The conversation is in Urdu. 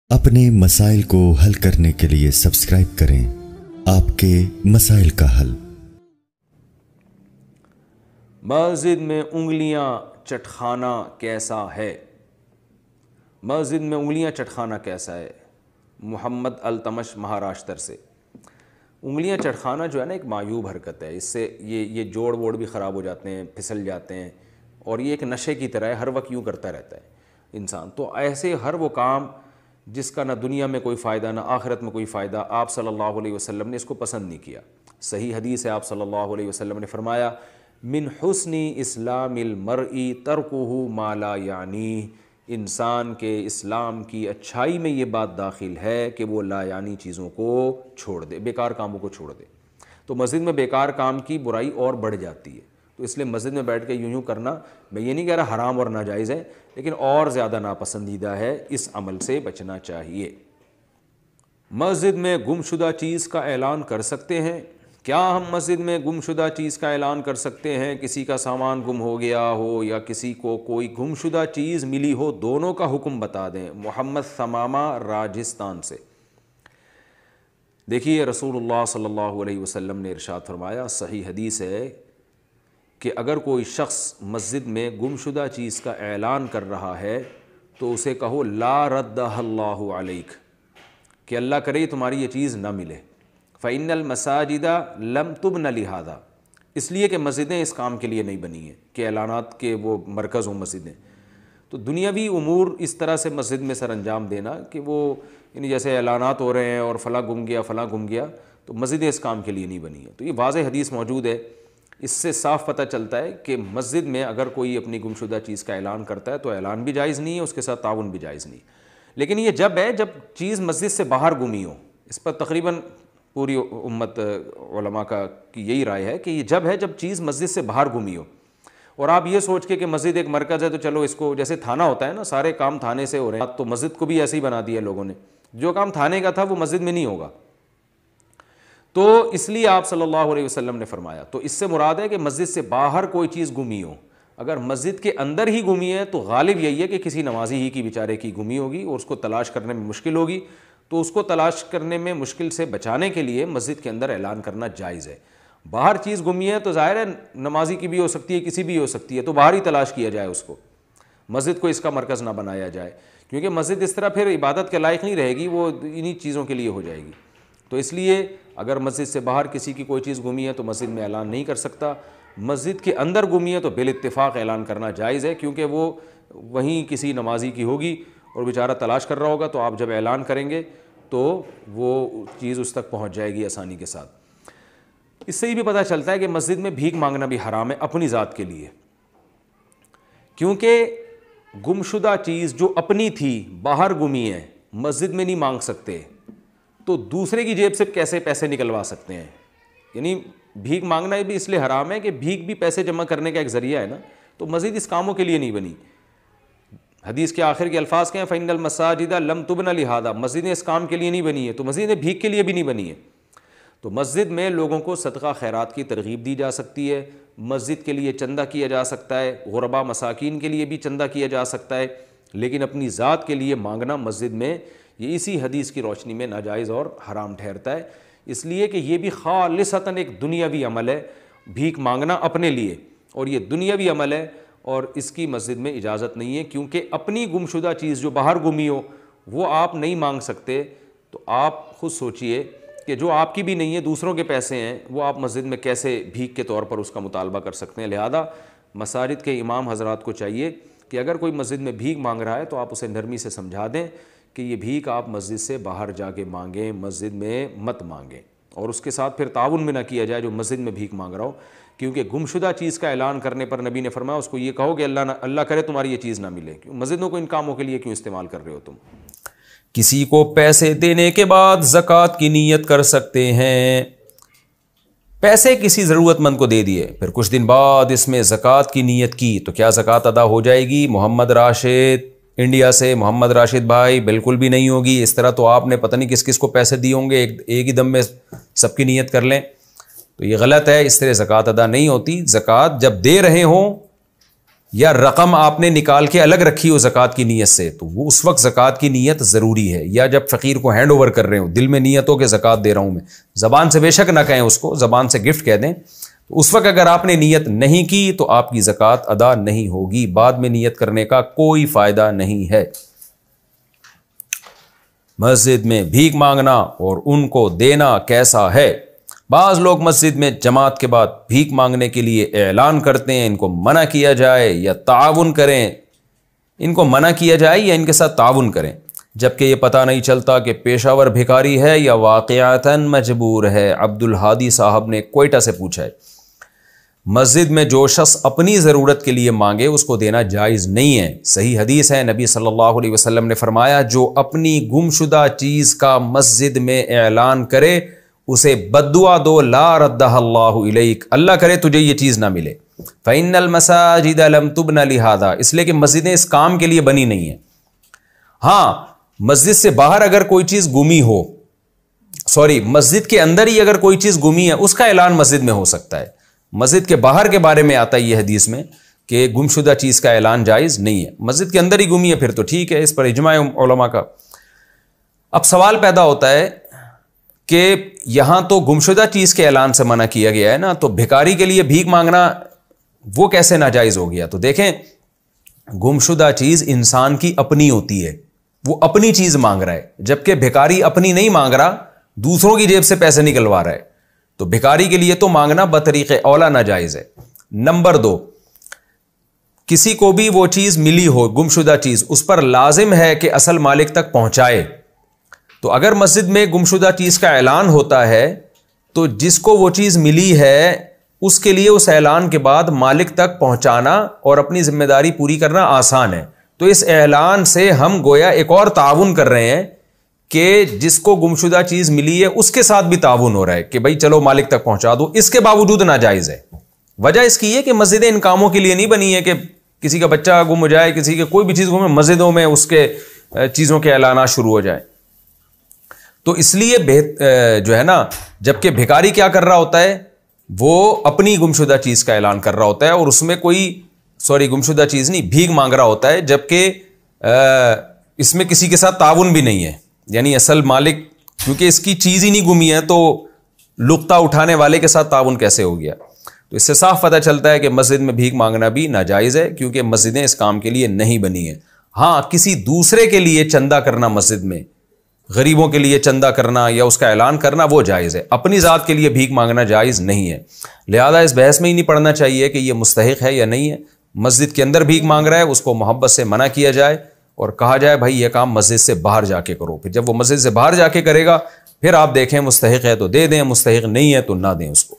اپنے مسائل کو حل کرنے کے لیے سبسکرائب کریں آپ کے مسائل کا حل۔ مسجد میں انگلیاں چٹخانا کیسا ہے؟ مسجد میں انگلیاں چٹخانا کیسا ہے؟ محمد التمش مہاراشٹر سے۔ انگلیاں چٹخانا جو ہے نا ایک معیوب حرکت ہے، اس سے یہ جوڑ ووڑ بھی خراب ہو جاتے ہیں، پھسل جاتے ہیں، اور یہ ایک نشے کی طرح ہے، ہر وقت یوں کرتا رہتا ہے انسان۔ تو ایسے ہر وہ کام جس کا نہ دنیا میں کوئی فائدہ نہ آخرت میں کوئی فائدہ، آپ صلی اللہ علیہ وسلم نے اس کو پسند نہیں کیا۔ صحیح حدیث ہے، آپ صلی اللہ علیہ وسلم نے فرمایا من حسن اسلام المرء ترکہ ما لا یعنی، انسان کے اسلام کی اچھائی میں یہ بات داخل ہے کہ وہ لا یعنی چیزوں کو چھوڑ دے، بیکار کاموں کو چھوڑ دے۔ تو مسجد میں بیکار کام کی برائی اور بڑھ جاتی ہے، تو اس لیے مسجد میں بیٹھ کے یوں کرنا، میں یہ نہیں کہہ رہا حرام اور ناجائز ہے، لیکن اور زیادہ ناپسندیدہ ہے، اس عمل سے بچنا چاہیے۔ مسجد میں گمشدہ چیز کا اعلان کر سکتے ہیں؟ کیا ہم مسجد میں گمشدہ چیز کا اعلان کر سکتے ہیں؟ کسی کا سامان گم ہو گیا ہو یا کسی کو کوئی گمشدہ چیز ملی ہو، دونوں کا حکم بتا دیں۔ محمد ثمامہ راجستھان سے۔ دیکھیے رسول اللہ صلی اللہ علیہ وسلم نے ارشاد فرمایا، صحیح حدیث ہے کہ اگر کوئی شخص مسجد میں گمشدہ چیز کا اعلان کر رہا ہے تو اسے کہو لا ردہ اللہ علیک، کہ اللہ کرے تمہاری یہ چیز نہ ملے۔ فإن المساجد لم تبن لہذا، اس لیے کہ مسجدیں اس کام کے لیے نہیں بنی ہیں کہ اعلانات کے وہ مرکز ہوں مسجدیں۔ تو دنیاوی امور اس طرح سے مسجد میں سر انجام دینا کہ وہ یعنی جیسے اعلانات ہو رہے ہیں اور فلاں گم گیا فلاں گم گیا، تو مسجدیں اس کام کے لیے نہیں بنی ہیں۔ تو یہ واضح حدیث موجود ہے، اس سے صاف پتہ چلتا ہے کہ مسجد میں اگر کوئی اپنی گمشدہ چیز کا اعلان کرتا ہے تو اعلان بھی جائز نہیں ہے، اس کے ساتھ تعاون بھی جائز نہیں۔ لیکن یہ جب ہے جب چیز مسجد سے باہر گمی ہو، اس پر تقریباً پوری امت علماء کی یہی رائے ہے کہ یہ جب ہے جب چیز مسجد سے باہر گمی ہو، اور آپ یہ سوچ کے کہ مسجد ایک مرکز ہے تو چلو اس کو، جیسے تھانہ ہوتا ہے نا، سارے کام تھانے سے ہو رہے ہیں، تو مسجد کو بھی ایسے ہی بنا دیا لوگوں نے، جو کام تھانے کا تھا وہ مسجد میں نہیں ہوگا۔ تو اس لیے آپ صلی اللہ علیہ وسلم نے فرمایا، تو اس سے مراد ہے کہ مسجد سے باہر کوئی چیز گمی ہو۔ اگر مسجد کے اندر ہی گمی ہے تو غالب یہی ہے کہ کسی نمازی ہی کی بیچارے کی گمی ہوگی اور اس کو تلاش کرنے میں مشکل ہوگی، تو اس کو تلاش کرنے میں مشکل سے بچانے کے لیے مسجد کے اندر اعلان کرنا جائز ہے۔ باہر چیز گمی ہے تو ظاہر ہے نمازی کی بھی ہو سکتی ہے، کسی بھی ہو سکتی ہے، تو باہر ہی تلاش کیا جائے اس کو، مسجد کو اس کا مرکز نہ بنایا جائے، کیونکہ مسجد اس طرح پھر عبادت کے لائق نہیں رہے گی، وہ انہی چیزوں کے لیے ہو جائے گی۔ تو اس لیے اگر مسجد سے باہر کسی کی کوئی چیز گمی ہے تو مسجد میں اعلان نہیں کر سکتا، مسجد کے اندر گمی ہے تو بالاتفاق اعلان کرنا جائز ہے، کیونکہ وہ وہیں کسی نمازی کی ہوگی اور بیچارہ تلاش کر رہا ہوگا، تو آپ جب اعلان کریں گے تو وہ چیز اس تک پہنچ جائے گی آسانی کے ساتھ۔ اس سے یہ بھی پتہ چلتا ہے کہ مسجد میں بھیک مانگنا بھی حرام ہے اپنی ذات کے لیے، کیونکہ گمشدہ چیز جو اپنی تھی باہر گمی ہے، مسجد میں نہیں مانگ سکتے، تو دوسرے کی جیب سے کیسے پیسے نکلوا سکتے ہیں؟ یعنی بھیک مانگنا بھی اس لیے حرام ہے کہ بھیک بھی پیسے جمع کرنے کا ایک ذریعہ ہے نا، تو مسجد اس کاموں کے لیے نہیں بنی۔ حدیث کے آخر کے الفاظ کیا ہیں؟ فإن المساجد لم تبن لہذا، مسجدیں اس کام کے لیے نہیں بنی ہیں، تو مسجدیں بھیک کے لیے بھی نہیں بنی ہیں۔ تو مسجد میں لوگوں کو صدقہ خیرات کی ترغیب دی جا سکتی ہے، مسجد کے لیے چندہ کیا جا سکتا ہے، غربا مساکین کے لیے بھی چندہ کیا جا سکتا ہے، لیکن اپنی ذات کے لیے مانگنا مسجد میں یہ اسی حدیث کی روشنی میں ناجائز اور حرام ٹھہرتا ہے، اس لیے کہ یہ بھی خالصتاً ایک دنیاوی عمل ہے، بھیک مانگنا اپنے لیے، اور یہ دنیاوی عمل ہے اور اس کی مسجد میں اجازت نہیں ہے، کیونکہ اپنی گمشدہ چیز جو باہر گمی ہو وہ آپ نہیں مانگ سکتے، تو آپ خود سوچئے کہ جو آپ کی بھی نہیں ہے، دوسروں کے پیسے ہیں، وہ آپ مسجد میں کیسے بھیک کے طور پر اس کا مطالبہ کر سکتے ہیں۔ لہذا مساجد کے امام حضرات کو چاہیے کہ اگر کوئی مسجد میں بھیک مانگ رہا ہے تو آپ اسے نرمی سے سمجھا دیں کہ یہ بھیک آپ مسجد سے باہر جا کے مانگیں، مسجد میں مت مانگیں، اور اس کے ساتھ پھر تعاون بھی نہ کیا جائے جو مسجد میں بھیک مانگ رہا ہو، کیونکہ گمشدہ چیز کا اعلان کرنے پر نبی نے فرمایا اس کو یہ کہو کہ اللہ کرے تمہاری یہ چیز نہ ملے، مسجدوں کو ان کاموں کے لیے کیوں استعمال کر رہے ہو تم؟ کسی کو پیسے دینے کے بعد زکوٰۃ کی نیت کر سکتے ہیں؟ پیسے کسی ضرورت مند کو دے دیے، پھر کچھ دن بعد اس میں زکوٰۃ کی نیت کی، تو کیا زکوٰۃ ادا ہو جائے گی؟ محمد راشد انڈیا سے، محمد راشد بھائی بالکل بھی نہیں ہوگی۔ اس طرح تو آپ نے پتہ نہیں کس کس کو پیسے دیے ہوں گے، ایک ہی دم میں سب کی نیت کر لیں، تو یہ غلط ہے، اس طرح زکوٰۃ ادا نہیں ہوتی۔ زکوٰۃ جب دے رہے ہوں یا رقم آپ نے نکال کے الگ رکھی ہو زکوٰۃ کی نیت سے، تو وہ اس وقت زکوٰۃ کی نیت ضروری ہے، یا جب فقیر کو ہینڈ اوور کر رہے ہو، دل میں نیت ہو کہ زکوٰۃ دے رہا ہوں میں، زبان سے بے شک نہ کہیں اس کو، زبان سے گفٹ کہہ دیں، تو اس وقت اگر آپ نے نیت نہیں کی تو آپ کی زکوٰۃ ادا نہیں ہوگی، بعد میں نیت کرنے کا کوئی فائدہ نہیں ہے۔ مسجد میں بھیک مانگنا اور ان کو دینا کیسا ہے؟ بعض لوگ مسجد میں جماعت کے بعد بھیک مانگنے کے لیے اعلان کرتے ہیں، ان کو منع کیا جائے یا تعاون کریں، ان کو منع کیا جائے یا ان کے ساتھ تعاون کریں، جبکہ یہ پتہ نہیں چلتا کہ پیشہ ور بھکاری ہے یا واقعتاً مجبور ہے۔ عبد الہادی صاحب نے کوئٹہ سے پوچھا ہے، مسجد میں جو شخص اپنی ضرورت کے لیے مانگے اس کو دینا جائز نہیں ہے۔ صحیح حدیث ہے، نبی صلی اللہ علیہ وسلم نے فرمایا، جو اپنی گم شدہ چیز کا مسجد میں اعلان کرے اسے بد دعا دو، لا ردہ اللہ الیک، اللہ کرے تجھے یہ چیز نہ ملے۔ فإن المساجد لم تبن لہذا، اس لیے کہ مسجدیں اس کام کے لیے بنی نہیں ہیں۔ ہاں، مسجد سے باہر اگر کوئی چیز گمی ہو، مسجد کے اندر ہی اگر کوئی چیز گمی ہے اس کا اعلان مسجد میں ہو سکتا ہے۔ مسجد کے باہر کے بارے میں آتا ہے یہ حدیث میں کہ گم شدہ چیز کا اعلان جائز نہیں ہے، مسجد کے اندر ہی گمی ہے پھر تو ٹھیک ہے، اس پر اجماع علماء کا۔ اب سوال پیدا ہوتا ہے کہ یہاں تو گمشدہ چیز کے اعلان سے منع کیا گیا ہے نا، تو بھکاری کے لیے بھیک مانگنا وہ کیسے ناجائز ہو گیا؟ تو دیکھیں، گمشدہ چیز انسان کی اپنی ہوتی ہے، وہ اپنی چیز مانگ رہا ہے، جبکہ بھکاری اپنی نہیں مانگ رہا، دوسروں کی جیب سے پیسے نکلوا رہا ہے، تو بھکاری کے لیے تو مانگنا بطریق اولا ناجائز ہے۔ نمبر 2، کسی کو بھی وہ چیز ملی ہو گمشدہ چیز، اس پر لازم ہے کہ اصل مالک تک پہنچائے۔ تو اگر مسجد میں گمشدہ چیز کا اعلان ہوتا ہے تو جس کو وہ چیز ملی ہے اس کے لیے اس اعلان کے بعد مالک تک پہنچانا اور اپنی ذمہ داری پوری کرنا آسان ہے۔ تو اس اعلان سے ہم گویا ایک اور تعاون کر رہے ہیں کہ جس کو گمشدہ چیز ملی ہے اس کے ساتھ بھی تعاون ہو رہا ہے کہ بھائی چلو مالک تک پہنچا دو، اس کے باوجود ناجائز ہے۔ وجہ اس کی ہے کہ مسجدیں ان کاموں کے لیے نہیں بنی ہے کہ کسی کا بچہ گم ہو جائے، کسی کے کوئی بھی چیز گم، مسجدوں میں اس کے چیزوں کے اعلانات شروع ہو جائے۔ تو اس لیے جو ہے نا، جبکہ بھکاری کیا کر رہا ہوتا ہے، وہ اپنی گمشدہ چیز کا اعلان کر رہا ہوتا ہے اور اس میں کوئی گمشدہ چیز نہیں، بھیک مانگ رہا ہوتا ہے، جبکہ اس میں کسی کے ساتھ تعاون بھی نہیں ہے، یعنی اصل مالک کیونکہ اس کی چیز ہی نہیں گمی ہے تو لقطہ اٹھانے والے کے ساتھ تعاون کیسے ہو گیا؟ تو اس سے صاف پتہ چلتا ہے کہ مسجد میں بھیک مانگنا بھی ناجائز ہے، کیونکہ مسجدیں اس کام کے لیے نہیں بنی ہیں۔ ہاں، کسی دوسرے کے لیے چندہ کرنا، مسجد میں غریبوں کے لیے چندہ کرنا یا اس کا اعلان کرنا وہ جائز ہے، اپنی ذات کے لیے بھیک مانگنا جائز نہیں ہے۔ لہذا اس بحث میں ہی نہیں پڑنا چاہیے کہ یہ مستحق ہے یا نہیں ہے۔ مسجد کے اندر بھیک مانگ رہا ہے، اس کو محبت سے منع کیا جائے اور کہا جائے بھائی یہ کام مسجد سے باہر جا کے کرو، پھر جب وہ مسجد سے باہر جا کے کرے گا پھر آپ دیکھیں مستحق ہے تو دے دیں، مستحق نہیں ہے تو نہ دیں اس کو۔